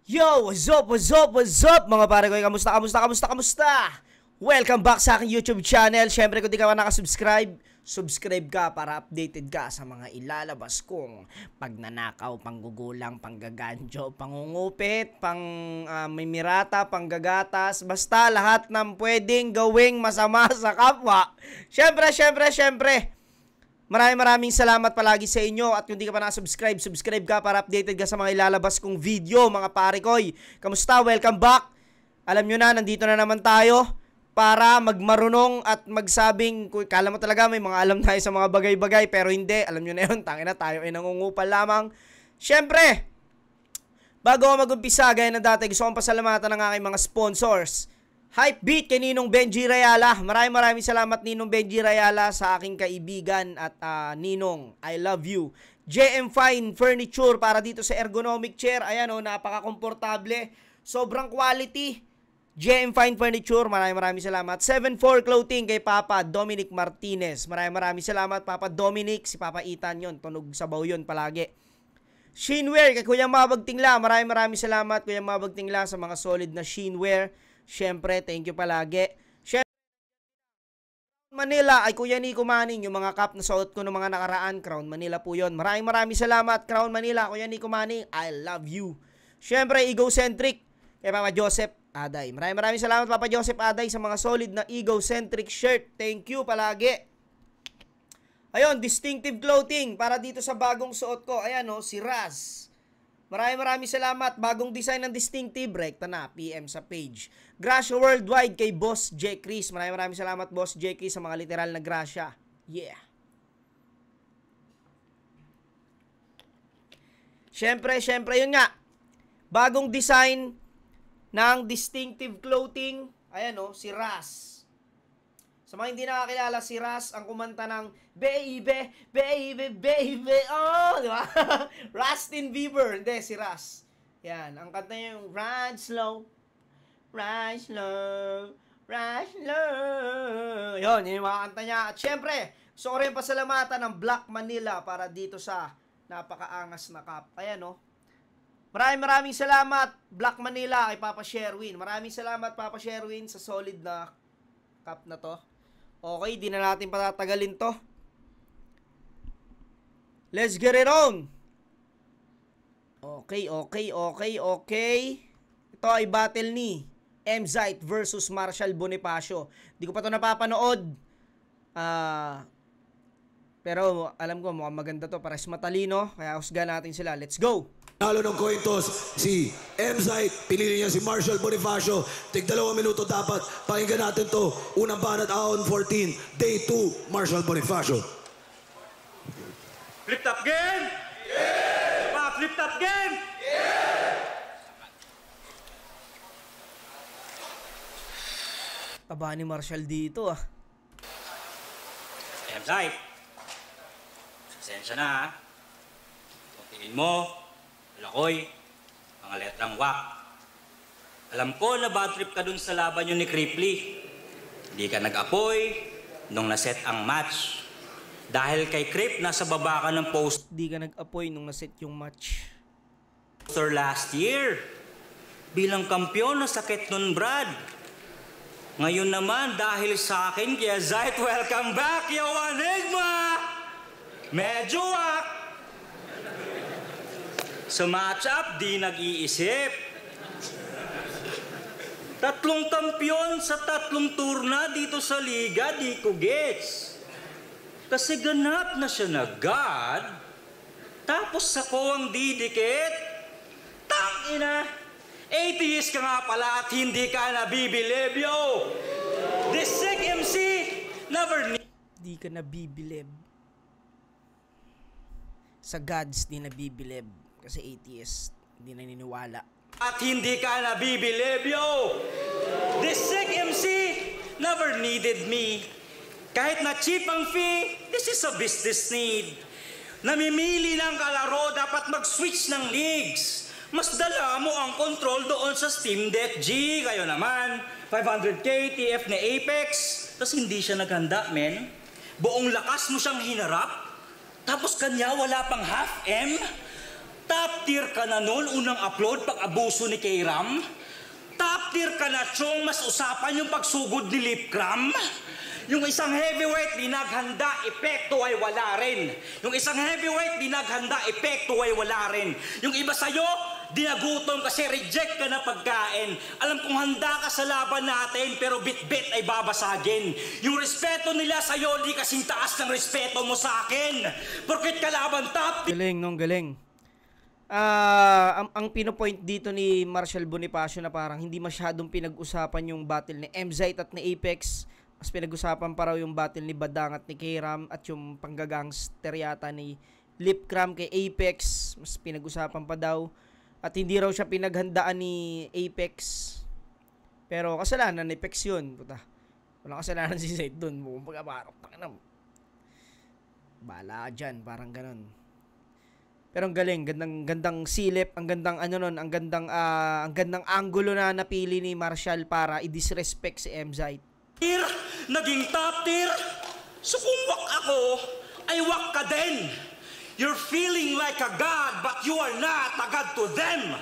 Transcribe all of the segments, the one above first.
Yo, what's up, what's up, what's up mga pare ko, kamusta? Welcome back sa aking YouTube channel. Syempre kung di ka pa nakasubscribe, subscribe ka para updated ka sa mga ilalabas kong pagnanakaw, panggugulang, panggaganjo, pangungupit, may mirata, panggagatas, basta lahat ng pwedeng gawing masama sa kapwa. Syempre. Maraming salamat palagi sa inyo at kung di ka pa nakasubscribe, subscribe ka para updated ka sa mga ilalabas kong video mga pare koy. Kamusta? Welcome back. Alam nyo na, nandito na naman tayo para magmarunong at magsabing, kala mo talaga may mga alam tayo sa mga bagay-bagay pero hindi. Alam nyo na yun, tangin na tayo ay nangungupal lamang. Syempre, bago ako mag-umpisa, gaya na dati, gusto kong pasalamatan ng aking mga sponsors. Hypebeat kay Ninong Benji Rayala. Maraming salamat Ninong Benji Rayala sa aking kaibigan at Ninong, I love you. JM Fine Furniture para dito sa ergonomic chair. Ayan o, napaka-komportable. Sobrang quality. JM Fine Furniture, maraming salamat. 74 Clothing kay Papa Dominic Martinez. Maraming salamat Papa Dominic. Si Papa Ethan yun, tunog sabaw yun palagi. Shinwear kay Kuya Mabagtingla. Maraming salamat Kuya Mabagtingla sa mga solid na Shinwear. Syempre, thank you palagi. Syempre, Manila ay Kuya Nico Manning, yung mga cup na suot ko ng mga nakaraan, Crown Manila po yun. Maraming salamat, Crown Manila, Kuya Nico Manning, I love you. Syempre, Egocentric, kay Papa Joseph Aday. Maraming salamat, Papa Joseph Aday, sa mga solid na Egocentric shirt. Thank you palagi. Ayun, Distinctive Clothing, para dito sa bagong suot ko. Ayan o, si Raz. Maraming salamat. Bagong design ng Distinctive, rekta na, PM sa page. Gracia Worldwide kay Boss J. Chris. Maraming salamat Boss J. Chris sa mga literal na grasya. Yeah. Syempre, yun nga. Bagong design ng Distinctive Clothing. Ayan o, si Raz. Sa mga hindi nakakilala, si Raz ang kumanta ng Baby, oh, di ba? Rustin Bieber, hindi, si Raz. Yan, ang kanta niya yung Ride Slow, yun yung mga kanta niya. At syempre, gusto ko rin pasalamatan ng Black Manila para dito sa napakaangas na cup. Ayan o. Maraming salamat, Black Manila, kay Papa Sherwin. Maraming salamat, Papa Sherwin, sa solid na cup na to. Okay, di na natin patatagalin to. Let's get it on. Okay. Ito ay battle ni Emzite versus Marshall Bonifacio. Di ko pa to napapanood. Pero alam ko mukhang maganda to. Pares matalino. Kaya husga natin sila. Let's go! Nalo ng coin toss si Emzite, pinili niya si Marshall Bonifacio. Tig 2 minuto dapat. Pakinggan natin to. Unang banat ahon 14, day 2, Marshall Bonifacio. Flip top game? Yeah! Flip top game? Yeah! Taba ni Marshall dito ah. Emzite, pasensya na ha. Tingin mo, lakoy, mga letrang wak. Alam ko na bad trip ka dun sa laban yun ni Cripley. Hindi ka nag-apoy nung naset ang match. Dahil kay Crip, nasa baba ka ng post. Hindi ka nag-apoy nung naset yung match. Poster last year. Bilang kampiyon, nasakit nun, Brad. Ngayon naman, dahil sa akin, kaya Zite, welcome back, yo Enigma! Medyo wak. Sa match-up, di nag-iisip. 3 kampiyon sa 3 turna dito sa liga, di ko gets. Kasi ganap na siya na God, tapos ako ang didikit. Tangina! Atheist ka nga pala at hindi ka nabibilib, yo! This sick MC never need... Di ka nabibilib. Sa gods, di nabibilib. Kasi atheist, hindi naniniwala. At hindi ka nabibilib, yo! This sick MC never needed me. Kahit na cheap ang fee, this is a business need. Namimili ng kalaro, dapat mag-switch ng leagues. Mas dala mo ang control doon sa Steam Deck G. Kayo naman, 500k TF na Apex. Tapos hindi siya naghanda, men. Buong lakas mo siyang hinarap. Tapos kanya wala pang half M. Top tier ka na noon, unang upload, pag-abuso ni K-Ram. Top tier ka na, Chong, mas usapan yung pagsugod ni Lipcram. Yung isang heavyweight, di naghanda, epekto ay wala rin. Yung isang heavyweight, di naghanda, epekto ay wala rin. Yung iba sa'yo, dinagutom kasi reject ka na pagkain. Alam kong handa ka sa laban natin, pero bit-bit ay babasagin. Yung respeto nila sa'yo, di kasing taas ng respeto mo sa akin. Porket kalaban top. Galing, nung galing. Ang pinopoint dito ni Marshall Bonifacio na parang hindi masyadong pinag-usapan yung battle ni Mzite at ni Apex. Mas pinag-usapan pa raw yung battle ni Badang at ni K-Ram at yung panggagangster yata ni Lipcram kay Apex. Mas pinag-usapan pa daw. At hindi raw siya pinaghandaan ni Apex. Pero kasalanan ni Apex yun. Puta. Walang kasalanan si Zayt dun. Pagkabarok. Bala dyan. Parang ganun. Pero ang galing. Gandang silip. Ang gandang ang gandang angulo na napili ni Marshall para i-disrespect si Mzite. Naging top tier. So kung wak ako, ay wak ka din. You're feeling like a god, but you are not a god to them.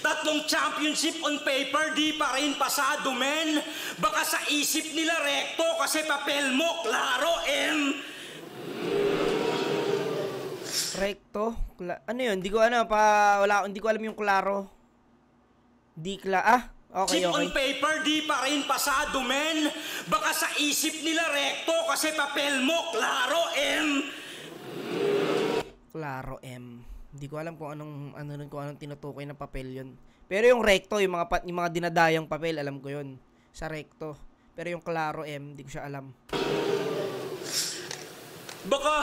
3 championship on paper, di pa rin pasado, men. Baka sa isip nila rekto kasi papel mo, klaro, Recto? Ano yun? Hindi ko hindi ko alam yung klaro. Okay. On paper, di pa rin pasado, men. Baka sa isip nila rekto kasi papel mo, klaro, Klaro, Hindi ko alam kung anong tinutukoy na papel yun. Pero yung recto, yung mga dinadayang papel, alam ko yun. Sa recto. Pero yung klaro, hindi ko siya alam. Baka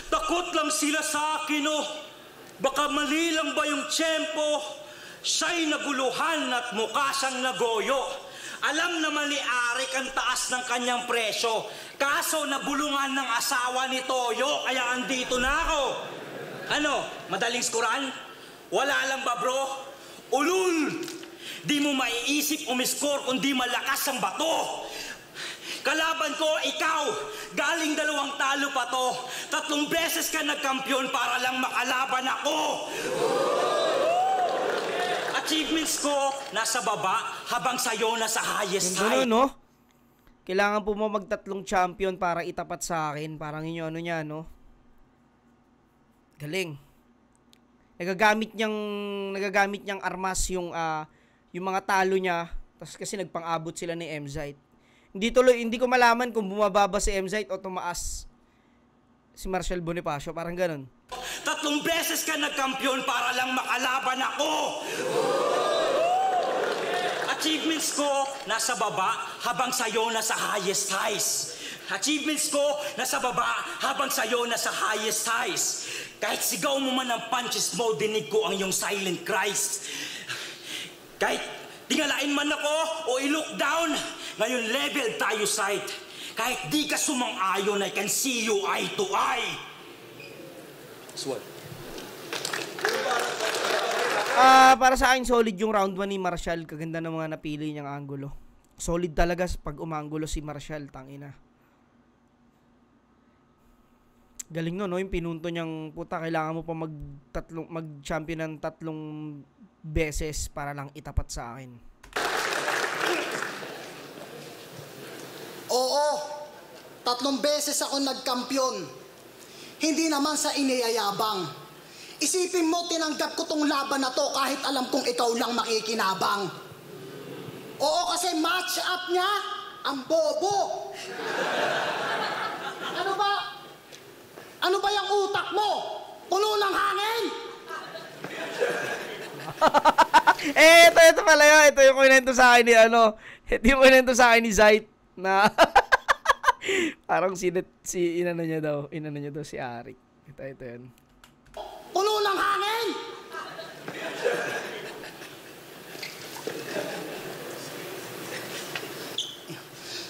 takot lang sila sa akin, oh. Baka mali lang ba yung tiyempo? Siya'y naguluhan at mukha siyang nagoyo. Alam naman ni Arik ang taas ng kanyang presyo. Kaso nabulungan ng asawa ni Toyo, kaya andito na ako. Ano, madaling skuran? Wala lang ba, bro? Ulul! Di mo maiisip umiskor kung di malakas ang bato. Kalaban ko, ikaw, galing 2 talo pa to. 3 beses ka nagkampiyon para lang makalaban ako. Achievements ko, nasa baba, habang sa'yo nasa highest height. No? Kailangan po mo mag-3 champion para itapat sa akin. Parang yun niya, no? Galing. Nagagamit niyang armas yung mga talo niya. Tapos kasi nagpang-abot sila ni Mzite. Hindi ko malaman kung bumababa si Mzite o tumaas si Marshall Bonifacio. Parang ganun. 3 beses ka nagkampiyon para lang makalaban ako. Achievements ko, nasa baba, habang sa'yo nasa highest highs. Achievements ko, nasa baba, habang sa'yo nasa highest highs. Kahit sigaw mo man ang punches mo, dinig ko ang iyong silent cries. Kahit tingalain man ako o i-look down, ngayon level tayo sight. Kahit di ka sumang-ayon, I can see you eye to eye. Sword. Para sa akin, solid yung round 1 ni Marshall. Kaganda ng mga napili niyang angulo. Solid talaga pag umangulo si Marshall, tangina. Galing no, yung pinunto niyang, puta, kailangan mo pa mag-champion ng 3 beses para lang itapat sa akin. Oo, 3 beses ako nagkampiyon. Hindi naman sa iniyayabang. Isipin mo, tinanggap ko tong laban na to kahit alam kong ikaw lang makikinabang. Oo, kasi match up niya ang bobo. Ano ba yung utak mo? Puno ng hangin? Ito pala yun. Ito yung kunento sa akin ni Ito yung kunento sa akin ni Zayt na parang inano niya daw si Arik. Ito yun. Puno ng hangin?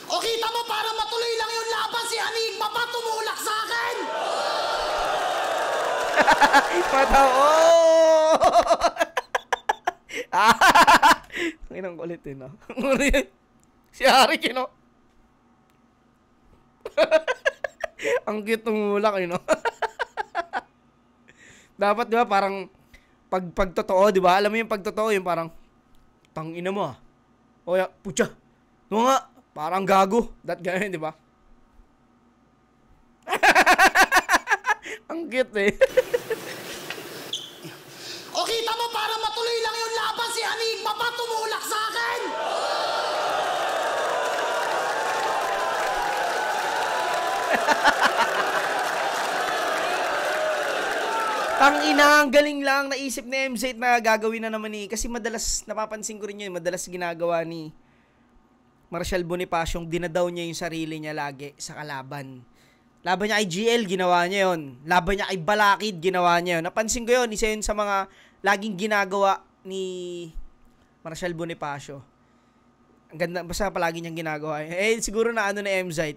O kita mo, para matuloy lang yung laban, si Enigma pa tumulak sa akin! Pataw! Ang kulit eh, no? Si Arik, no? Ang cute ng mulak, no? Dapat, di ba, parang pag totoo, di ba? Alam mo yung pagtotoo, yung parang, tangina mo ah. O ya, putya. No nga, parang gago. Ganun, di ba? Ang cute eh. O kita mo, para matuloy lang yung laban, si Enigma pa tumulak sa akin! Ang galing lang naisip ni MZ na gagawin na naman kasi madalas, napapansin ko rin yun, madalas ginagawa ni Marshall Bonifacio, dinadaw niya yung sarili niya lagi sa kalaban. Laban niya kay GL, ginawa niya yun. Laban niya kay Balakid, ginawa niya yun. Napansin ko yun, isa yun sa mga laging ginagawa ni Marshall Bonifacio. Ang ganda, basta palagi niyang ginagawa. Siguro na ano na MZ.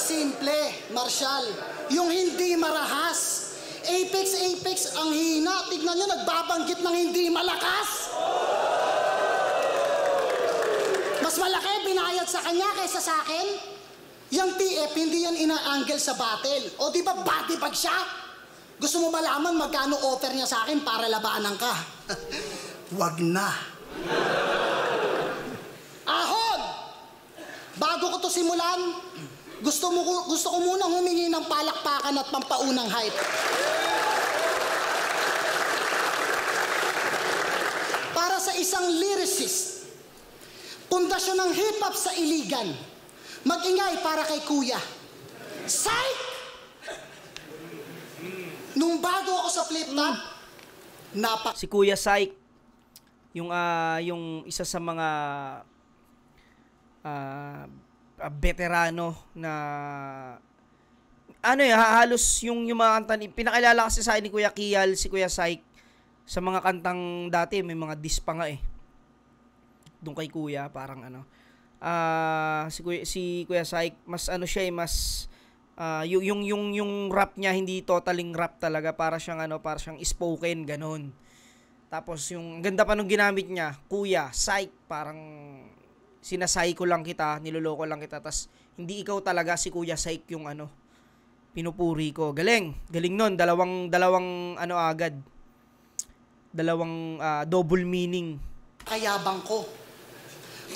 Simple, Marshall. Yung hindi marahas. Apex ang hina. Tignan nyo, nagbabanggit ng hindi malakas. Mas malaki binayad sa kanya kaysa sa akin. Yung TF, hindi yan ina-angle sa battle. O di ba body bag siya? Gusto mo malaman magkano offer niya sa akin para labanan ka? Wag na. Ahon! Bago ko to simulan, gusto ko munang humingi ng palakpakan at pampaunang hype. Para sa isang lyricist, pundasyon ng hip-hop sa Iligan, mag-ingay para kay Kuya. Psych! Nung bago ako sa flip-top, si Kuya Psych, yung isa sa mga veterano na halos yung mga kanta pinakilala kasi sa akin ni Kuya Kial, si Kuya Psych sa mga kantang dati, may mga diss pa nga doon kay Kuya, parang si Kuya Psych mas mas yung rap niya hindi totaling rap talaga, para siyang spoken ganon. Tapos yung ganda pa nung ginamit niya, Kuya Psych, parang sinasay ko lang kita, niloloko lang kita, tas hindi ikaw talaga, si Kuya Psych yung pinupuri ko. Galing nun, dalawang agad. Dalawang double meaning. Kayabang ko.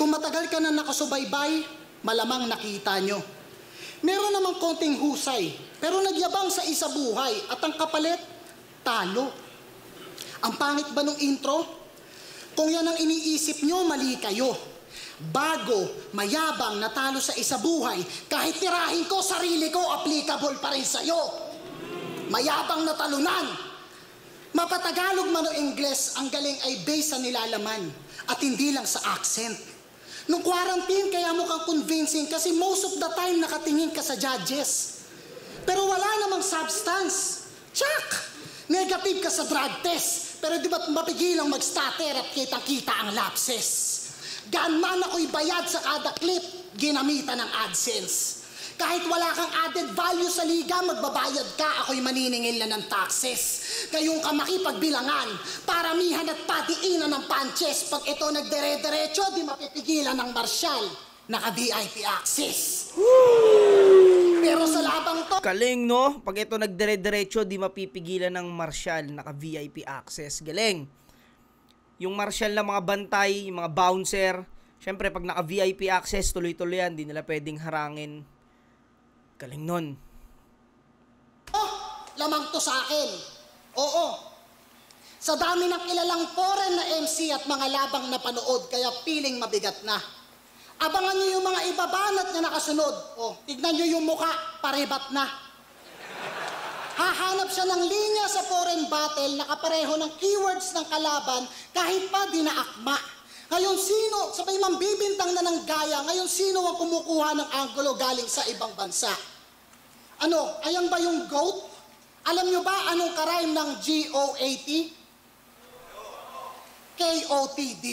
Kung matagal ka na nakasubaybay, malamang nakita nyo. Meron namang konting husay, pero nagyabang sa isa buhay, at ang kapalit, talo. Ang pangit ba nung intro? Kung yan ang iniisip nyo, mali kayo. Bago, mayabang, natalo sa isa buhay, kahit tirahin ko, sarili ko, applicable pa rin sa'yo. Mayabang na talunan. Mapatagalog man o Ingles, ang galing ay based sa nilalaman at hindi lang sa accent. Nung quarantine, kaya mukhang convincing kasi most of the time nakatingin ka sa judges. Pero wala namang substance. Check! Negative ka sa drug test, pero di ba't mapigilang mag-stutter at kitang-kita ang lapses. Ganman ako'y bayad sa kada clip, ginamitan ng AdSense. Kahit wala kang added value sa liga, magbabayad ka, ako'y maniningil na ng taxes. Kayong ka makipagbilangan, paramihan at patiinan ng punches. Pag ito nagdire-diretso, di mapipigilan ng Marshall. Naka-VIP access. Pero sa labang to... Galing, no? Pag ito nagdire-diretso, di mapipigilan ng Marshall. Naka-VIP access. Galing. Yung Marshall na mga bantay, yung mga bouncer, syempre pag naka-VIP access, tuloy-tuloy yan, di nila pwedeng harangin. Galing nun. Oh, lamang to sa akin. Oo. Sa dami ng kilalang foreign na MC at mga labang na panood, kaya feeling mabigat na. Abangan nyo yung mga ibabanat na nakasunod. Oh, tignan nyo yung muka, paribat na. Hahanap siya ng linya sa foreign battle na kapareho ng keywords ng kalaban kahit pa di naakma. Ngayon sino, sabay mambibintang na ng gaya, ngayon sino ang kumukuha ng anggulo galing sa ibang bansa? Ayan ba yung GOAT? Alam nyo ba anong karime ng GOAT? KOTD.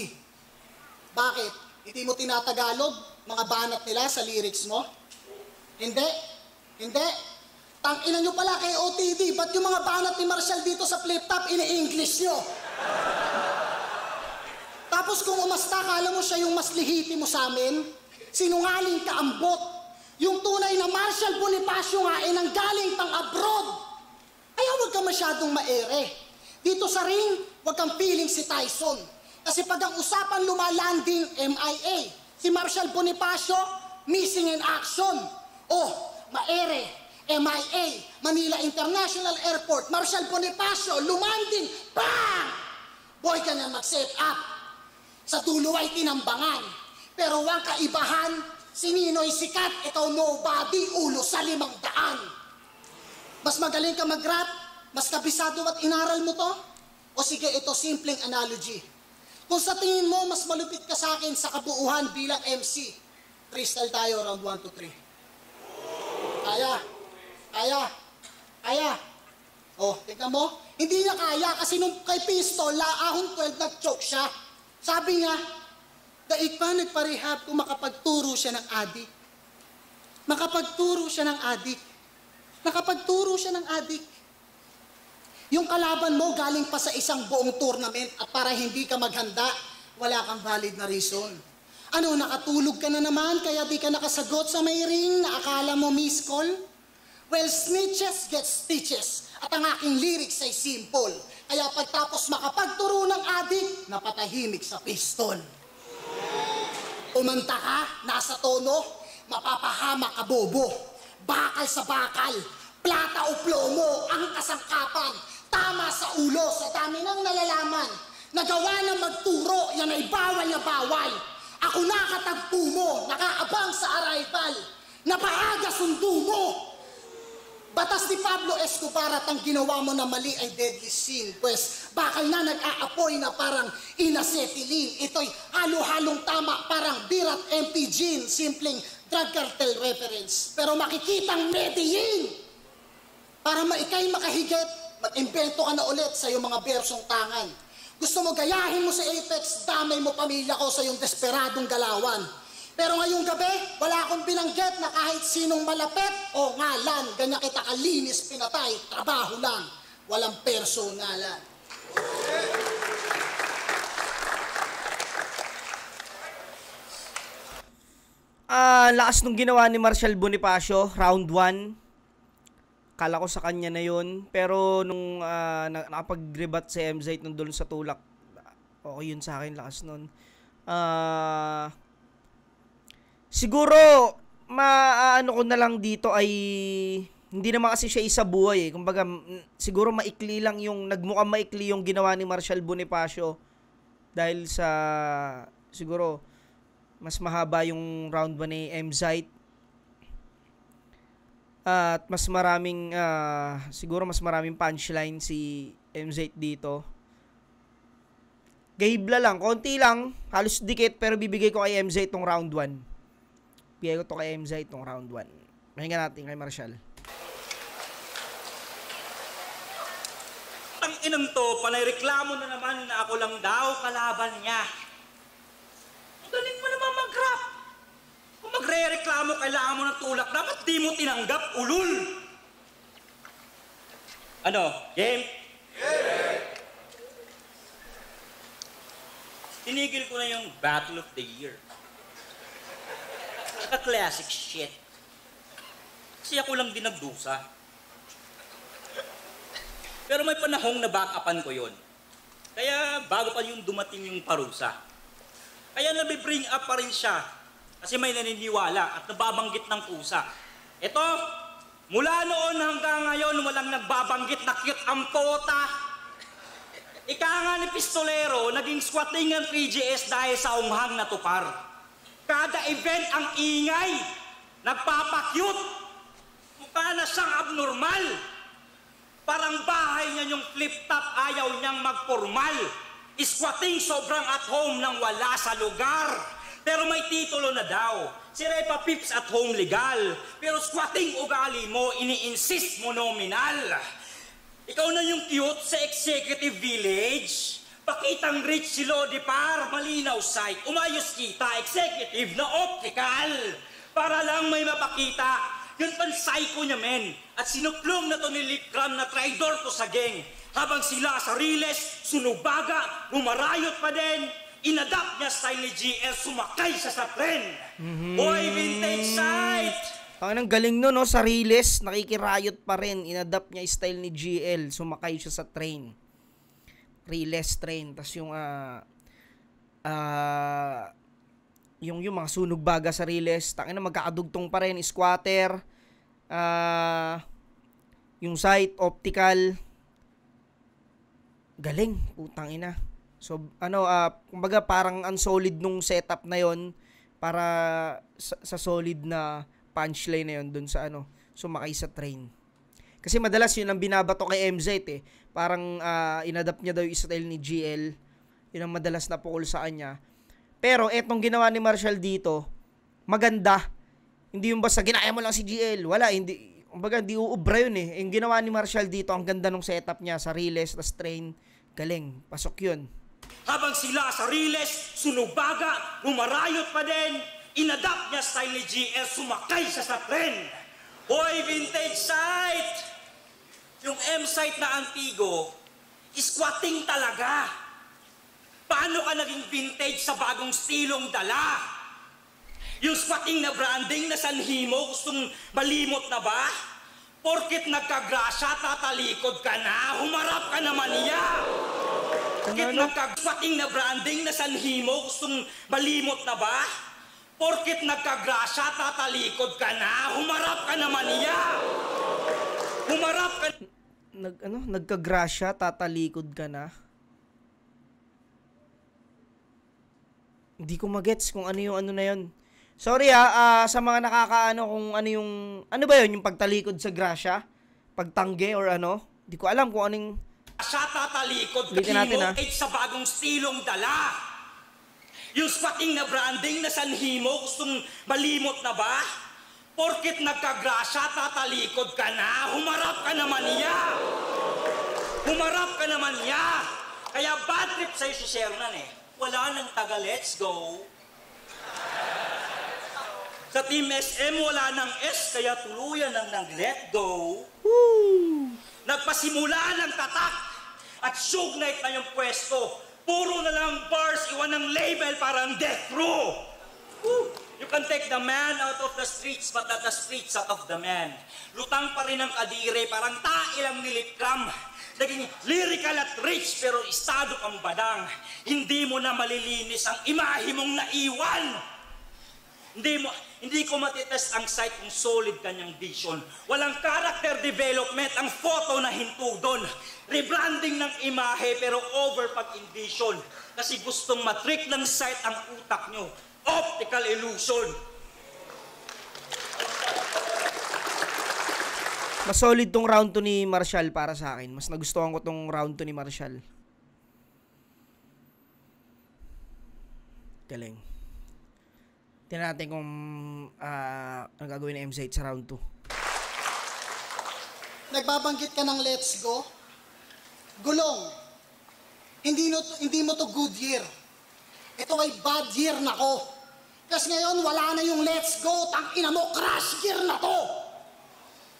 Bakit? Hindi mo tinatagalog mga banat nila sa lyrics mo? Hindi. Tangina nyo pala kay OTD, ba't yung mga banat ni Marshall dito sa flip-top, ini-English nyo? Tapos kung umasta ka, alam mo siya yung mas lihiti mo sa amin, sinungaling ka ambot. Yung tunay na Marshal Bonifacio nga ay nanggaling pang abroad. Kaya huwag ka masyadong maere. Dito sa ring, huwag kang feeling si Tyson. Kasi pag ang usapan lumalanding, MIA. Si Marshal Bonifacio, missing in action. Oh, maere, MIA, Manila International Airport, Marshal Bonifacio, lumanding, bang! Boy ka na mag-set up. Sa dulo ay tinambangan. Pero huwag kaibahan, si Ninoy sikat, ikaw nobody, ulo sa 500. Mas magaling ka mag-rap, mas kabisado at inaral mo to? O sige, ito simpleng analogy. Kung sa tingin mo, mas malupit ka sa akin sa kabuuhan bilang MC, freestyle tayo, round 1 to 3. Kaya. Oh, tingnan mo, hindi niya kaya kasi nung kay Pistol, laahon 12, nag-choke siya. Sabi niya, daig pa nagparehab kung makapagturo siya ng adik. Makapagturo siya ng adik. Yung kalaban mo galing pa sa isang buong tournament at para hindi ka maghanda, wala kang valid na reason. Ano, nakatulog ka na naman kaya di ka nakasagot sa may ring na akala mo miss call? Well, snitches get stitches at ang aking lyrics ay simple. Kaya pagtapos makapagturo ng adik, napatahimik sa pistol. Umanta ka, nasa tono, mapapahama ka bobo. Bakal sa bakal, plata o plomo ang kasangkapan. Tama sa ulo, sa dami ng nalalaman. Nagawa na magturo, yan ay bawal na bawal. Ako nakatagpo mo, nakaabang sa arrival. Napaaga sundo mo. Batas ni Pablo Escobar at ang ginawa mo na mali ay deadly sin. Pues bakal na nag-aapoy na parang inacetylen. Ito'y halo-halong tama parang birat MP Gin. Simpleng drug cartel reference. Pero makikitang Medellin. Para ikay makahigit, mag-imbento ka na ulit sa iyong mga bersong tangan. Gusto mo gayahin mo sa Apex, damay mo pamilya ko sa iyong desperadong galawan. Pero ngayong gabi, wala akong binanggit na kahit sinong malapit o ngalan. Ganyan kita kalinis, pinatay, trabaho lang. Walang personalan. Lakas nung ginawa ni Marshal Bonifacio, round 1. Kala ko sa kanya na yun. Pero nung nakapag-rebat si MZ nung doon sa tulak, okay yun sa akin, lakas nun. Siguro, maano ko na lang dito ay, hindi naman kasi siya isa buhay eh. Kumbaga, siguro maikli lang yung, nagmukhang maikli yung ginawa ni Marshal Bonifacio. Dahil sa, siguro, mas mahaba yung round 1 ni MZ. At mas maraming, siguro mas maraming punchline si MZ dito. Gahibla lang, konti lang, halos dikit, pero bibigay ko kay MZ itong round 1. Bibigay ko to kay MZ itong round 1. Mahinga natin kay Marshal. Ang inang to, panay reklamo na naman na ako lang daw kalaban niya. Ang galing mo naman mag-rap. Kung magre-reklamo, kailangan mo ng tulak. Dapat di mo tinanggap, ulul. Ano? Game? Tinigil ko na yung Battle of the Year. Naka-classic shit. Kasi ako lang din nagdusa. Pero may panahong na-back-upan ko yon. Kaya bago pa yung dumating yung parusa. Kaya nabibring up pa rin siya. Kasi may naniniwala at nababanggit ng pusa. Ito, mula noon hanggang ngayon, walang nagbabanggit na cute ang tota. Ika nga ni Pistolero, naging squatting ng 3GS dahil sa unghang na tupar. Kada event ang ingay, nagpapakyut. Mukha na siyang abnormal. Parang bahay niya yung flip-top, ayaw niyang magpormal. Squatting sobrang at home nang wala sa lugar. Pero may titulo na daw. Si Repa Pips at home legal. Pero squatting ugali mo, ini-insist mo nominal. Ikaw na yung cute sa executive village. Pakitang rich si Lodi Par, malinaw sight. Umayos kita, executive na optical. Para lang may mapakita. Yun pang psycho niya, men. At sinuplong na to ni Likram na traidor to sa gang. Habang sila sa riles, sunubaga, bumarayot pa din. Inadapt niya style ni GL, sumakay siya sa tren. Boy, vintage sight! Tangin ang galing no, no, sa Riles, nakikirayot pa rin. Inadapt niya yung style ni GL. Sumakay siya sa train. Riles train. Tapos yung mga sunog baga sa Riles, tangin na magkakadugtong pa rin. Squatter, yung site, optical. Galing, putang ina. So, kumbaga parang unsolid nung setup na yon para sa solid na punchline na yun dun sa sumakay sa train. Kasi madalas yun ang binabato kay MZ eh. Parang inadapt niya daw yung style ni GL. Yun ang madalas na pukol sa kanya. Pero etong ginawa ni Marshall dito, maganda. Hindi yung basta ginaya mo lang si GL. Wala, hindi. Kumbaga, hindi uubra yun eh. Yung ginawa ni Marshall dito, ang ganda ng setup niya sa Riles, tas train. Galing, pasok yun. Habang sila sa Riles, sunubaga, umarayot pa din, inadapt niya style ni GL, sumakay siya sa tren. Hoy, vintage site! Yung M-site na Antigo, squatting talaga. Paano ka naging vintage sa bagong stilong dala? Yung squatting na branding na sanhimo, gustong malimot na ba? Porkit nagkagrasya, tatalikod ka na, humarap ka naman niya. Porkit nagka-squatting na branding na sanhimo, gustong malimot na ba? Porkit nagkagrasya, tatalikod ka na, humarap ka naman niya. Humarap ka... Nagkagrasya, tatalikod ka na? Hindi ko magets kung ano yung na yun. Sorry sa mga nakakaano kung ano yung... Ano ba yun? Yung pagtalikod sa grasya? Pagtangge or ano? Hindi ko alam kung anong... Siya tatalikod ka sa bagong stilong dala. Yung squatting na branding na sanhimo, gustong malimot na ba? Porkit nagkagrasya, tatalikod ka na, humarap ka naman niya. Humarap ka naman niya. Kaya bad trip sa'yo si Shernan eh. Wala nang taga let's go. Sa Team SM, wala nang S, kaya tuluyan nang nag-let go. Woo! Nagpasimula ng tatak at Suge Knight na yung pwesto. Puro na lang bars, iwan ng label parang death row. Woo! You can take the man out of the streets, but not the streets out of the man. Lutang pa rin ang kadire, parang tailang nilikram. Naging lyrical at rich, pero estado kang badang. Hindi mo na malilinis ang imahe mong naiwan. Hindi ko matitest ang site kung solid kanyang vision. Walang character development ang photo na hintudon. Rebranding ng imahe pero over pag-envision. Kasi gustong matrick ng site ang utak nyo. Optical illusion. Mas solid tong round 2 ni Marshall para sa akin. Mas nagustuhan ko tong round 2 ni Marshall. Galing. Tingnan natin kung ang gagawin ng MZ sa round 2. Nagbabanggit ka ng let's go? Gulong, hindi mo to good year. Ito ay bad year na ko. Kasi ngayon wala na yung let's go, tangina mo, crash year na to.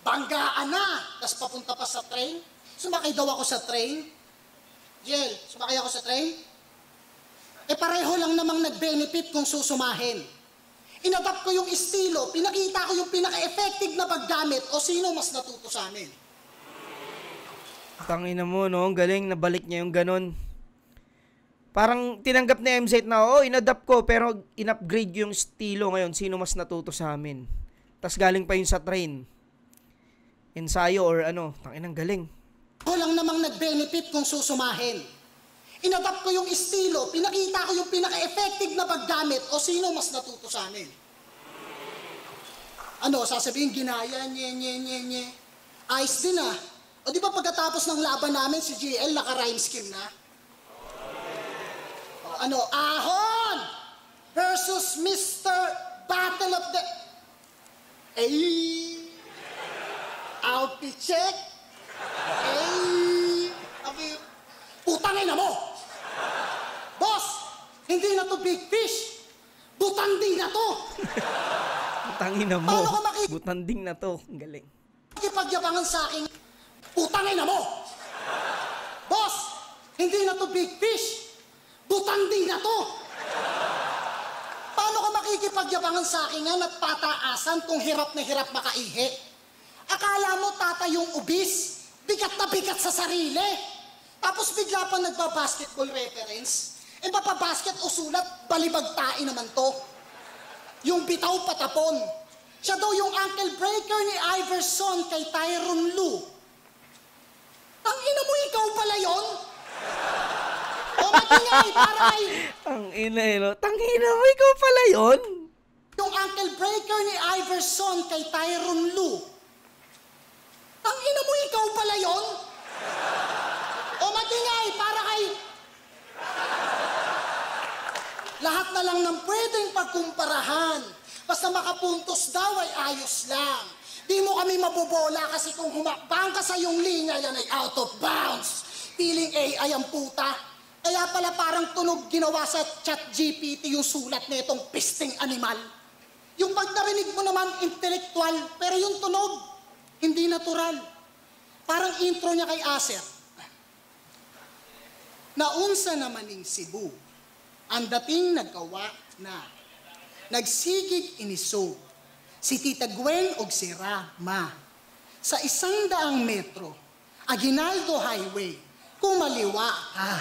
Banggaan na, tapos papunta pa sa train. Sumakay daw ako sa train. Jel, sumakay ako sa train. Pareho lang namang nag-benefit kung susumahin. Inadapt ko yung estilo, pinakita ko yung pinaka-effective na paggamit o sino mas natuto sa amin. Tangina mo, no? Ang galing, nabalik niya yung ganon. Parang tinanggap ni MZ na, inadapt ko, pero in-upgrade yung estilo ngayon. Sino mas natuto sa amin? Tas galing pa yun sa train. Ensayo or tanginang galing. Ako lang namang nag-benefit kung susumahin. Inadapt ko yung estilo, pinakita ko yung pinaka-effective na paggamit o sino mas natuto sa amin. Sasabihin, ginaya, nye. Ayos din ah. O di ba pagkatapos ng laban namin, si GL naka-rhyme scheme na? Ahon versus Mr. Battle of the... Outfit check. Putangin na mo! Boss, hindi na to big fish. Butanding na to. Butangin na mo. Butanding na to. Ang galing. Ipagyabangan sa akin. Putangin na mo. Boss, hindi na to big fish. Butanding na to. Paano ka pakikipagyabangan sa akin yan at pataasan kung hirap na hirap makaihi. Akala mo tatayong ubis, bigat na bigat sa sarili. Tapos bigla pa nagpa-basketball reference. Mapapasket o sulat, balibagtain naman to. Yung bitaw patapon. Siya daw yung ankle breaker ni Iverson kay Tyronn Lue. Tangina mo, ikaw pala yun? O magingay, para kay... Ang ina, no? Tangina mo, ikaw pala yun? Yung ankle breaker ni Iverson kay Tyronn Lue. Tangina mo, ikaw pala yun? O magingay, para kay... Lahat na lang ng pwedeng pagkumparahan. Basta makapuntos daw ay ayos lang. Di mo kami mabobola kasi kung humakbang ka sa iyong linya, yan ay out of bounds. Feeling AI ang puta. Kaya pala parang tunog ginawa sa ChatGPT yung sulat na itong pisting animal. Yung pag narinig mo naman, intellectual, pero yung tunog, hindi natural. Parang intro niya kay Acer. Naunsa naman ning Cebu, ang dating nagkawa na nagsigig iniso si Tita Gwen og si Rama sa 100 metro, Aguinaldo Highway, kumaliwa ka.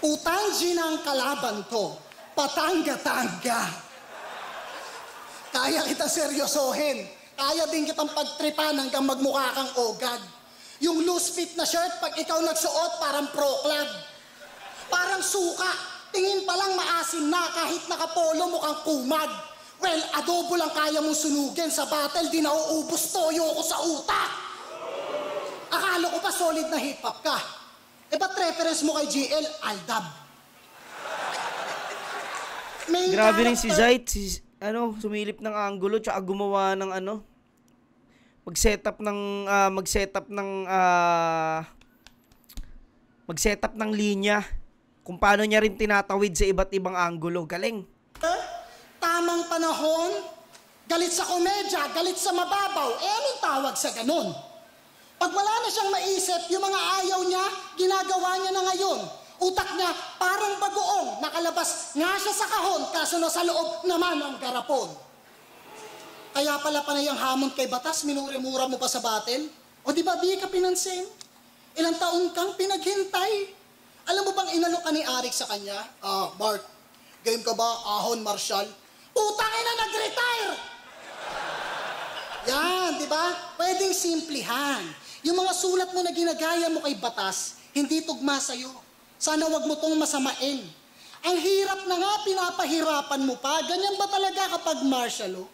Utanji ng kalaban to, patangga-tangga. Kaya kita seryosohin, kaya din kitang pagtripan hanggang magmukha kang ogad. Yung loose fit na shirt, pag ikaw nagsuot, parang pro club. Parang suka, tingin pa lang maasim na kahit nakapolo mukhang kumag. Well, adobo lang kaya mong sunugin sa battle, di nauubos toyo ko sa utak. Akala ko pa solid na hip-hop ka. Ba't reference mo kay GL? Aldab. Grabe rin si Zayt, sumilip ng angulo tsaka gumawa ng mag-setup ng linya kung paano niya rin tinatawid sa iba't ibang angulo. Galing. Tamang panahon, galit sa komedya, galit sa mababaw. Anong tawag sa ganun? Pag wala na siyang maisip, yung mga ayaw niya, ginagawa niya na ngayon. Utak niya parang bagoong, nakalabas nga siya sa kahon, kaso nasa loob naman ang garapon. Kaya pala panay ang hamon kay batas, minuri-mura mo pa sa battle? O di ba di ka pinansin? Ilang taon kang pinaghintay? Alam mo bang inalok ka ni Arik sa kanya? Mark, game ka ba? Ahon, Marshall? Putang ina, nag-retire! Yan, di ba? Pwedeng simplihan. Yung mga sulat mo na ginagaya mo kay batas, hindi tugma sa'yo. Sana wag mo tong masamain. Ang hirap na nga, pinapahirapan mo pa. Ganyan ba talaga kapag martial law?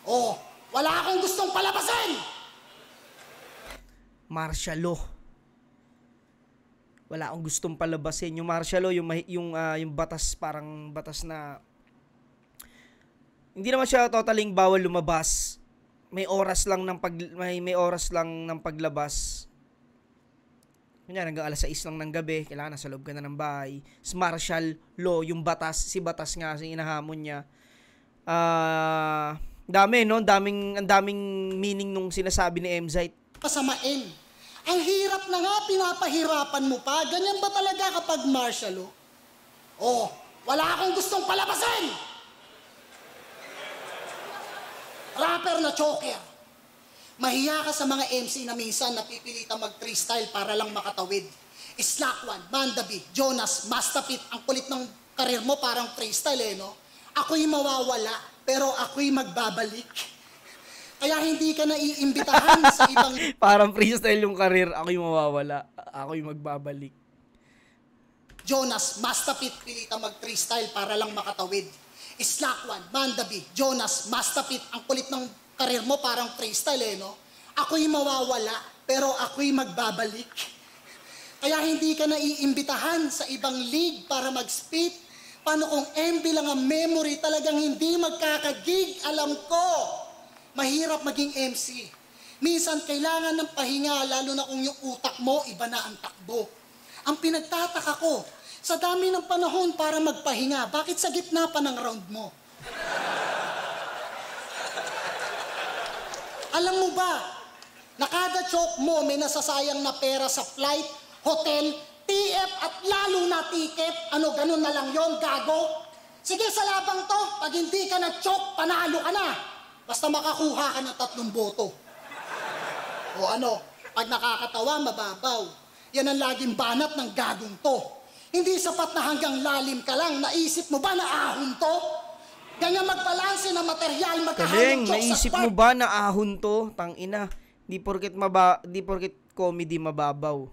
Oh, wala akong gustong palabasin! Martial law. Wala akong gustong palabasin. Yung martial law, yung batas, parang batas na hindi naman siya totaling bawal lumabas. May oras lang ng paglabas. Kunya hanggang alas 6 lang ng gabi, kailangan nasa loob ka na ng bahay. Martial law, yung batas, si batas nga si inahamon niya. Dami, no? Ang daming meaning nung sinasabi ni Mzite. Pasamain. Ang hirap na nga, pinapahirapan mo pa. Ganyan ba talaga kapag martial law? Oh, wala akong gustong palabasin! Rapper na choker. Mahiya ka sa mga MC na minsan napipilitang mag-freestyle para lang makatawid. Slakwan, Mandabi, Jonas, Mastapit, ang kulit ng karir mo parang freestyle no? Ako'y mawawala, pero ako'y magbabalik. Kaya hindi ka naiimbitahan sa ibang... Parang freestyle yung karir, ako'y mawawala, ako'y magbabalik. Jonas, Mastapit, pilitang mag-freestyle para lang makatawid. Slakwan, Mandabi, Jonas, Mastapit, ang kulit ng karir mo parang freestyle no? Ako'y mawawala, pero ako'y magbabalik. Kaya hindi ka naiimbitahan sa ibang league para mag-spit. Paano kung MB lang ang memory, talagang hindi magkakagig? Alam ko, mahirap maging MC. Minsan kailangan ng pahinga, lalo na kung yung utak mo, iba na ang takbo. Ang pinagtataka ko, sa dami ng panahon para magpahinga, bakit sa gitna pa ng round mo? Alam mo ba, na kada choke mo may nasasayang na pera sa flight, hotel, TF at lalo na ticket, ganun na lang yon, gago? Sige sa labang to, pag hindi ka na-choke, panalo ka na. Basta makakuha ka ng 3 boto. O ano, pag nakakatawa, mababaw. Yan ang laging banat ng gagong to. Hindi sapat na hanggang lalim ka lang, naisip mo ba na ahon to? Ganyan magbalanse na material, Galing, magkahalong jokes naisip mo ba na ahon to? Tangina, di porket comedy mababaw.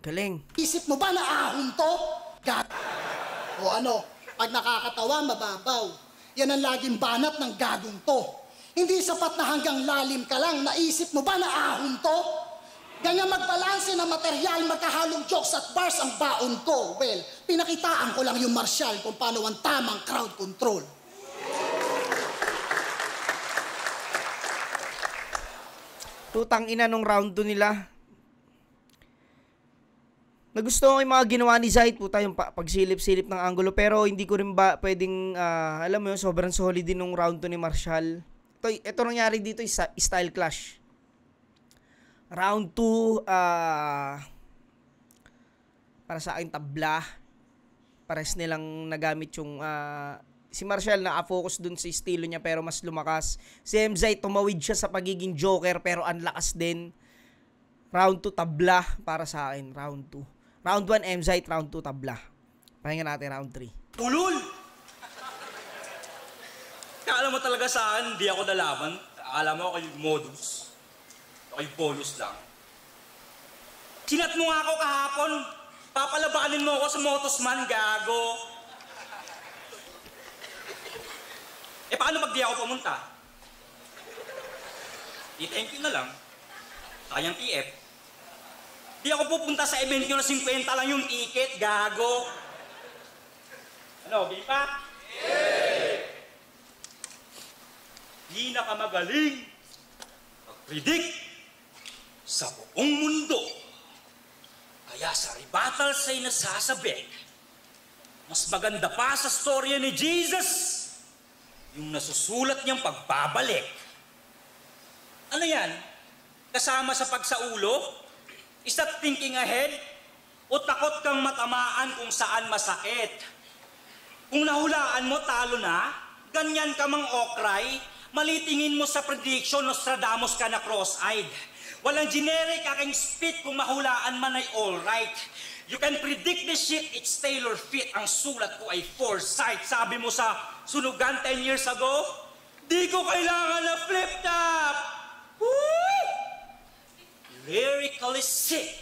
Galing. Isip mo ba na ahon to? O ano, pag nakakatawa, mababaw. Yan ang laging banat ng gagong to. Hindi sapat na hanggang lalim ka lang, naisip mo ba na ahon to? Ganyan magbalanse na material, magkahalong jokes at bars ang baon ko. Well, pinakitaan ko lang yung Marshall kung paano ang tamang crowd control. Tutang ina nung round 2 nila. Nagustuhan ko yung mga ginawa ni Zayt, puta, yung pagsilip-silip ng angulo. Pero hindi ko rin ba pwedeng, alam mo yun, sobrang solid din nung round 2 ni Marshall. Ito nangyari dito, style clash. Round 2, para sa akin, tabla. Pares nilang nagamit yung, si Marshall naka-focus dun sa estilo niya pero mas lumakas. Si MZ tumawid siya sa pagiging joker pero ang lakas din. Round 2, tabla para sa akin, round 2. Round 1, MZ, round 2, tabla. Pahinga natin, round 3. Tulol! Kala mo talaga saan, di ako nalaban. Alam mo ako yung modus. Ako yung bonus lang. Sinat mo nga ako kahapon. Papalabanin mo ako sa Motosman, gago. Paano pag di ako pumunta? Thank you na lang. Sayang TF. Di ako pupunta sa event nyo na 50 lang yung ticket, gago. Ano, di pa? Di na ka magaling mag-predict sa buong mundo. Kaya sa rebuttals ay nasasabi, mas maganda pa sa storya ni Jesus yung nasusulat niyang pagbabalik. Ano yan? Kasama sa pagsaulo? Is that thinking ahead? O takot kang matamaan kung saan masakit? Kung nahulaan mo, talo na? Ganyan ka mang okray? Malitingin mo sa prediction, Nostradamus ka na cross-eyed. Walang generic aking spit kung mahulaan man ay alright. You can predict the shit, it's tailor fit. Ang sulat ko ay foresight. Sabi mo sa sunugan 10 years ago, di ko kailangan na flip top. Woo! Lyrically sick.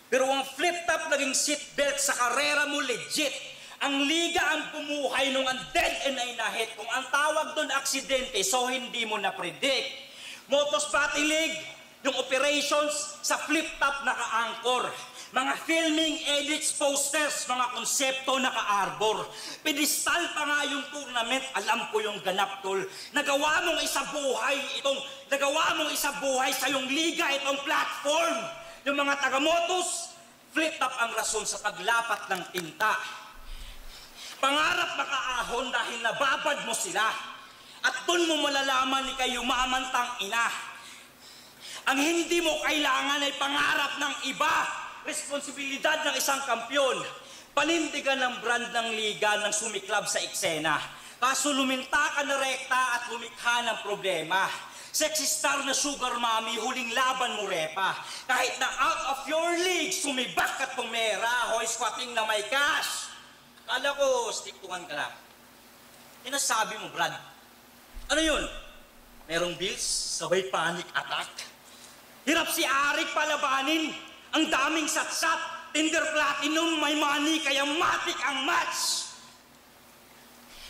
Pero ang flip top naging seatbelt sa karera mo legit. Ang liga ang pumuhay nung ang dead and ay nahit. Kung ang tawag doon aksidente, so hindi mo na-predict. Motos Battle League, yung operations sa flip top naka-anchor. Mga filming, edits, posters, mga konsepto naka-arbor. Pedestal pa nga yung tournament, alam ko yung ganap, tol. Nagawa mong isa buhay sa yung liga, itong platform. Yung mga taga-motos, flip top ang rason sa paglapat ng tinta. Pangarap makaahon dahil nababad mo sila. At dun mo malalaman ni kayo mamantang ina. Ang hindi mo kailangan ay pangarap ng iba. Responsibilidad ng isang kampyon. Panindigan ng brand ng liga ng sumiklab sa eksena. Kaso luminta ka na rekta at lumikha ng problema. Sexy star na sugar mommy, huling laban mo repa. Kahit na out of your league, sumibak at pumera. Hoy, squatting na may cash. Kala ko, stick-tuhan ka lang. Nasabi mo, Brad. Ano yun? Merong bills, sabay panic attack. Hirap si Arik palabanin. Ang daming satsat, Tinder Platinum, may money, kaya matik ang match.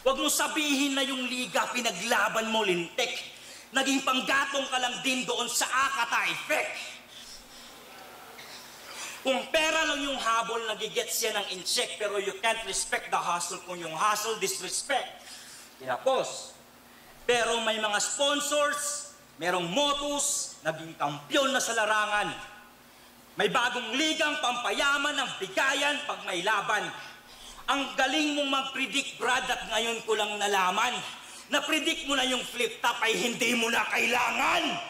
Huwag mo sabihin na yung liga pinaglaban mo lintik. Naging panggatong ka lang din doon sa Akata effect. Kung pera lang yung habol, nagigets yan ng in-check, pero you can't respect the hustle kung yung hustle disrespect. Tapos, pero may mga sponsors, merong motos, naging kampiyon na sa larangan. May bagong ligang pampayaman ng bigayan pag may laban. Ang galing mong mag-predict, Brad, at ngayon ko lang nalaman. Na-predict mo na yung flip top ay hindi mo na kailangan.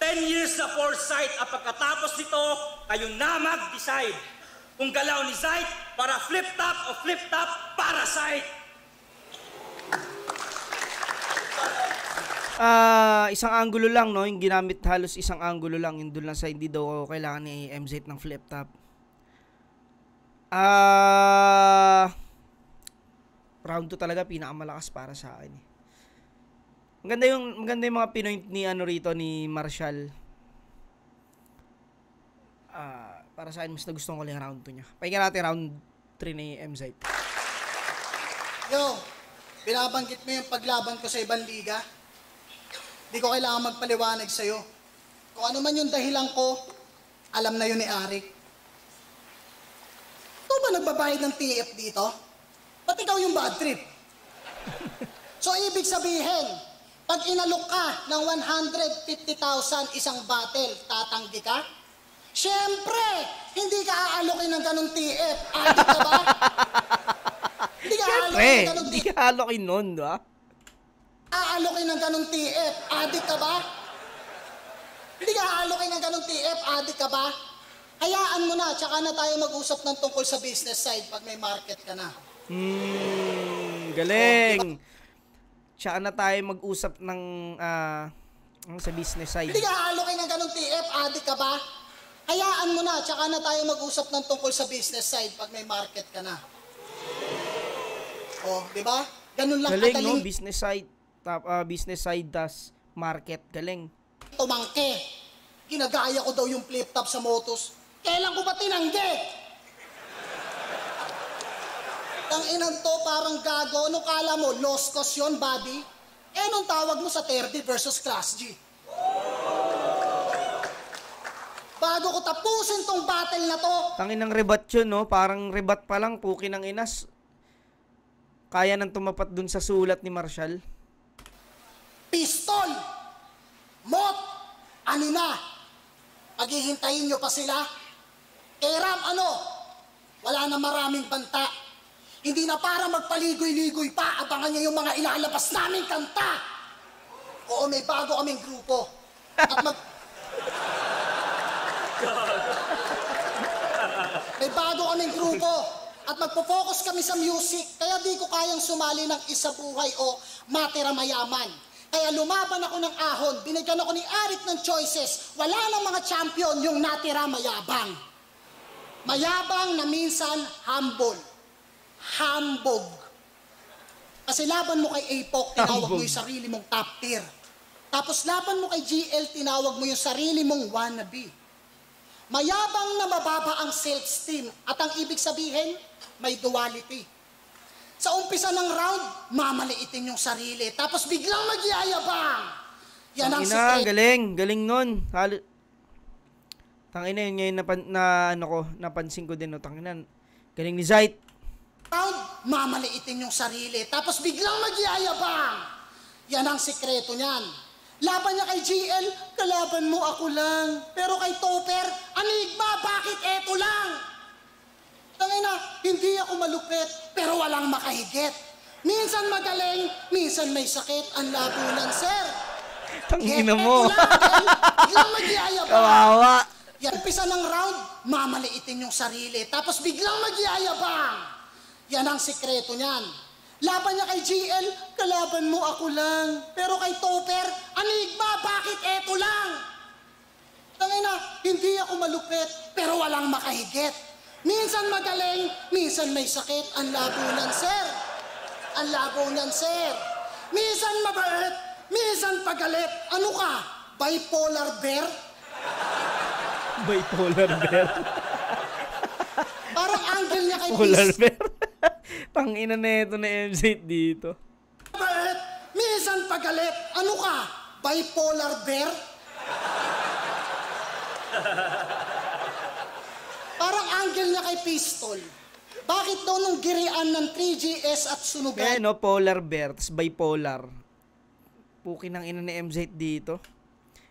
10 years na foresight at pagkatapos nito, kayo na mag-decide. Kung galaw ni Zayt para flip top o flip top para Zayt. Isang angulo lang, no? Yung ginamit halos isang angulo lang. Yung doon lang sa hindi daw kailangan ni MZ ng flip top. Round 2 talaga pinakamalakas para sa akin. Maganda yung mga pinoint ni ano rito ni Marshall. Para sa akin mas nagustuhan ko lang yung round 2 niya. Pakinggan natin round 3 ni MZ. Yo, binabanggit mo yung paglaban ko sa ibang liga? Di ko kailangan magpaliwanag sa'yo. Kung ano man yung dahilan ko, alam na yun ni Arik. Ikaw ba nagbabayad ng TF dito? Ba't ikaw yung bad trip? So, ibig sabihin, pag inalok ka ng 150,000 isang battle, tatanggi ka? Siyempre, hindi ka aalokin ng ganong TF. Adik ka ba? Hindi ka aalokin ng ganong Hindi TF. ka halokin nun, ba? Aalokin ng ganong TF. Adik ka ba? Hindi ka aalokin ng ganong TF. Adik ka ba? Hayaan mo na, tsaka na tayo mag-usap ng tungkol sa business side pag may market ka na. Galing. Tsaka na tayo mag-usap ng sa business side. Hindi ka aalokin ng ganong TF. Adik ka ba? Hayaan mo na, tsaka na tayo mag-usap ng tungkol sa business side pag may market ka na. Oh, di ba? Ganun lang Galing, kadaling no? Business side. Business side das market. Galing. tumangke. Ginagaya ko daw yung flip top sa motos. Kailan ko ba tinanggi? Ang inan to parang gago. Ano kala mo? Lost cause yun, buddy? Eh, nung tawag mo sa 30 versus Class G? Bago ko tapusin tong battle na to, Tanginang rebat yun, no? Parang rebat pa lang, puki ng inas. Kaya nang tumapat dun sa sulat ni Marshall. pistol, mot, ano na? Paghihintayin nyo pa sila? Kay Ram, ano? Wala na maraming banta. Hindi na para magpaligoy-ligoy pa, abangan niya yung mga ilalabas naming kanta. Oo, may bago kaming grupo. May bago kaming grupo. At magpo-focus kami sa music. Kaya di ko kayang sumali ng isa buhay o matira mayaman. Kaya lumaban ako ng ahon. Binigyan ako ni Arik ng choices. Wala nang mga champion yung natira mayabang. Mayabang na minsan humble. Hambog. Kasi laban mo kay Apok, tinawag mo yung sarili mong top tier. Tapos laban mo kay GL, tinawag mo yung sarili mong wannabe. Mayabang na mababa ang self-esteem at ang ibig sabihin, may duality. Sa umpisa ng round, mamaliitin yung sarili. Tapos biglang magyayabang. Yan ang Tangina, secret. galing nun. Tangina yun ngayon napansin ko din, no? Tangina, galing ni Zayt. Round, mamaliitin yung sarili. Tapos biglang magyayabang. Yan ang sikreto niyan. Laban niya kay GL, kalaban mo ako lang. Pero kay Topper, Enigma, bakit eto lang? Tangina, hindi ako malupit, pero walang makahigit. Minsan magaling, minsan may sakit, ang labunan, sir. Tangina mo. Eto lang, okay? Biglang magyayabang. Kawawa. Yan, umpisa ng round, mamaliitin yung sarili. Tapos biglang magyayabang. Yan ang sikreto niyan. Laban niya kay GL, kalaban mo ako lang. Pero kay Topper, Enigma, bakit eto lang? Tangina, hindi ako malupit, pero walang makahigit. Minsan magaling, minsan may sakit, ang labunan, sir. Ang labunan, sir. Minsan mabait, minsan pagalit. Ano ka? Bipolar bear? Bipolar bear. Parang angle niya kay Polar Peace. bear. Tangina na ito na MZ dito. Mabait, minsan pagalit. Ano ka? Bipolar bear? Parang angle niya kay Pistol. Bakit daw nung girian ng 3GS at sunugan? Kaya no, polar bear, tas bipolar. Puki ng ina ni MZ dito.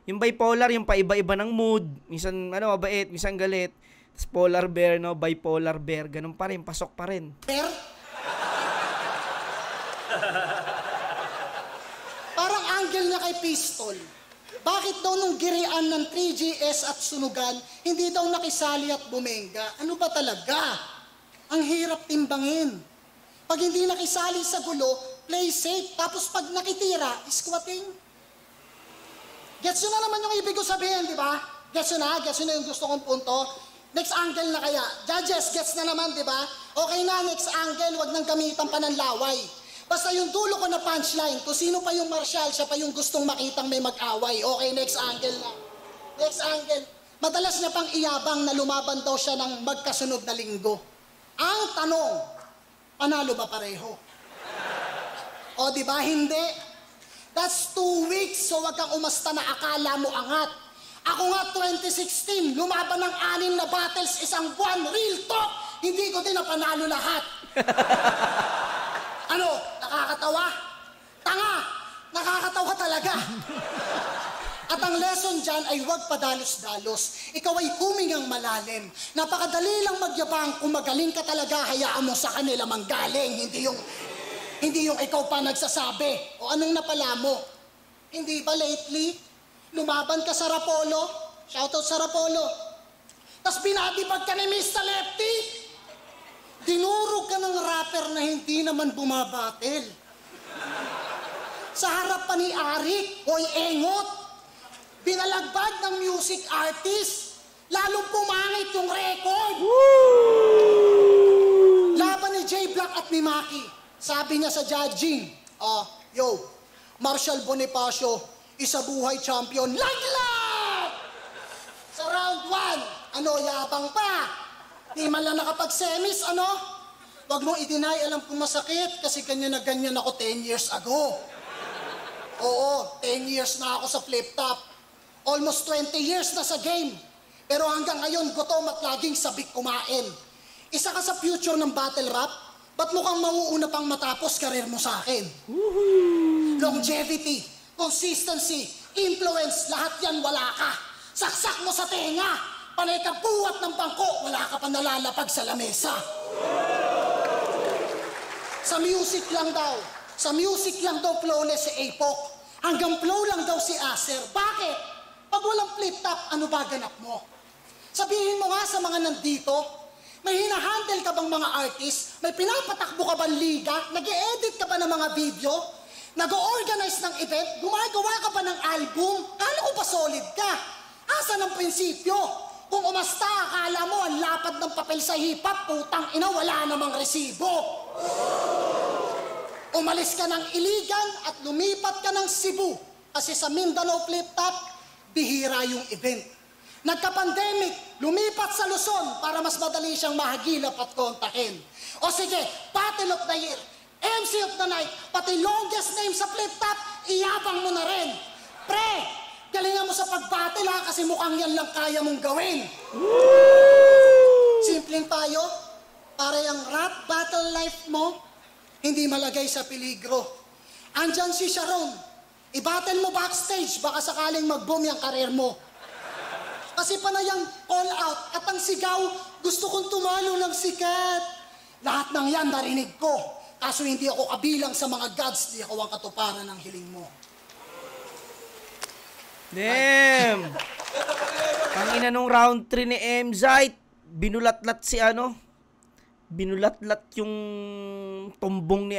Yung bipolar, yung paiba-iba ng mood. Minsan, mabait, minsan galit. Tas polar bear, no, bipolar bear. Ganun pa rin, pasok pa rin. Bear? Parang angle niya kay Pistol. Bakit daw nung girian ng 3GS at sunugan, hindi daw nakisali at bumenga? Ano ba talaga? Ang hirap timbangin. Pag hindi nakisali sa gulo, play safe. Tapos pag nakitira, squatting. Gets yun na naman yung ibig ko sabihin, di ba? Gets yun na? Gets yun na yung gusto kong punto? Next angle na kaya. Judges, gets na naman, di ba? Okay na, next angle, wag nang gamitan pa ng laway. Basta yung dulo ko na punchline, kung sino pa yung martial, siya pa yung gustong makitang may mag-away. Okay, next angle na. Next angle. Madalas niya pang iyabang na lumaban daw siya ng magkasunod na linggo. Ang tanong, panalo ba pareho? O di ba hindi? That's 2 weeks, so wag kang umasta na akala mo angat. Ako nga 2016, lumaban ng 6 na battles isang buwan, real talk, hindi ko din napanalo lahat. Ano, nakakatawa? Tanga, nakakatawa talaga. At ang lesson dyan ay huwag padalos-dalos. Ikaw ay humingang malalim. Napakadali lang magyabang, kung magaling ka talaga, hayaan mo sa kanila manggaling. Hindi yung ikaw pa nagsasabi. O anong napala mo? Hindi ba lately, lumaban ka sa Rapolo? Shoutout sa Rapolo. Tapos binadibag ka ni Mr. Lefty? Dinurog ka ng rapper na hindi naman bumabatil. Sa harap pa ni Arik, hoy engot, binalagbag ng music artist, lalong pumangit yung record. Laban ni J Black at ni Maki, sabi niya sa judging, Marshall Bonifacio, isa buhay champion, laglag! Sa round 1, yabang pa. Di man lang nakapag-semis, Wag mong i-deny, alam kong masakit kasi ganyan na ganyan ako 10 years ago. Oo, 10 years na ako sa flip-top. Almost 20 years na sa game. Pero hanggang ngayon, gutom at laging sabik kumain. Isa ka sa future ng battle rap, ba't mukhang mauuna pang matapos karir mo sa akin? Longevity, consistency, influence, lahat yan wala ka. Saksak mo sa tenga. Panay ka buwat ng bangko, wala ka pa nalalapag sa lamesa. Sa music lang daw flawless si Apok. Hanggang flow lang daw si Acer. Bakit? Pag walang flip-top, ano ba ganap mo? Sabihin mo nga sa mga nandito, may hinahandle ka bang mga artist? May pinapatakbo ka bang liga? Nag-e-edit ka ba ng mga video? Nag-o-organize ng event? Gumagawa ka ba ng album? Kala ko ba solid ka? Asa ng prinsipyo? Kung umasta, akala mo ang lapad ng papel sa hip-hop, putang ina, wala namang resibo. Umalis ka ng Iligan at lumipat ka ng Cebu. Kasi sa Mindanao Flip-Top, bihira yung event. Nagka-pandemic, lumipat sa Luzon para mas madali siyang mahagilap at kontakin. O sige, Battle of the Year, MC of the Night, pati longest name sa Flip-Top, iyabang mo na rin. Pre, galingan mo sa pag-battle ha, kasi mukhang yan lang kaya mong gawin. Simpleng payo, para yung rap battle life mo, hindi malagay sa peligro. Andyan si Sharon, i-battle mo backstage, baka sakaling mag-boom yung karir mo. Kasi panayang all out at ang sigaw, gusto kong tumalo ng sikat. Lahat ng yan narinig ko, kaso hindi ako kabilang sa mga gods, di ako ang katuparan ng hiling mo. Damn! Ang ina nung round 3 ni Emzite, binulat-lat binulat-lat yung tumbong ni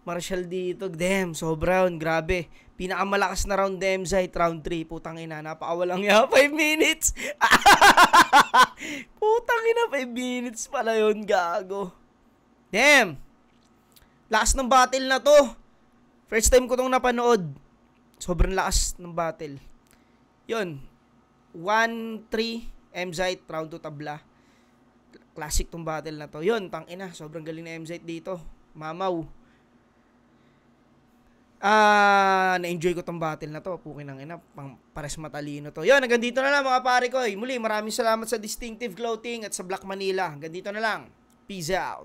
Marshall dito. Damn, sobra yun, grabe. Pinakamalakas na round ni Emzite, round 3. Putang ina, napakawalang ya, 5 minutes. Putang ina, 5 minutes pala yun, gago. Damn! Lakas ng battle na to. First time ko tong napanood. Sobrang lakas ng battle. Yun. 1-3, Emzite, round 2 tabla. Classic tong battle na to. Yun, tangina. Sobrang galing na Emzite dito. Mamaw. Na-enjoy ko tong battle na to. Pukin ng ina. Pares matalino to. Yun, hanggang dito na lang mga pare ko. Muli, maraming salamat sa Distinctive Clothing at sa Black Manila. Hanggang dito na lang. Peace out.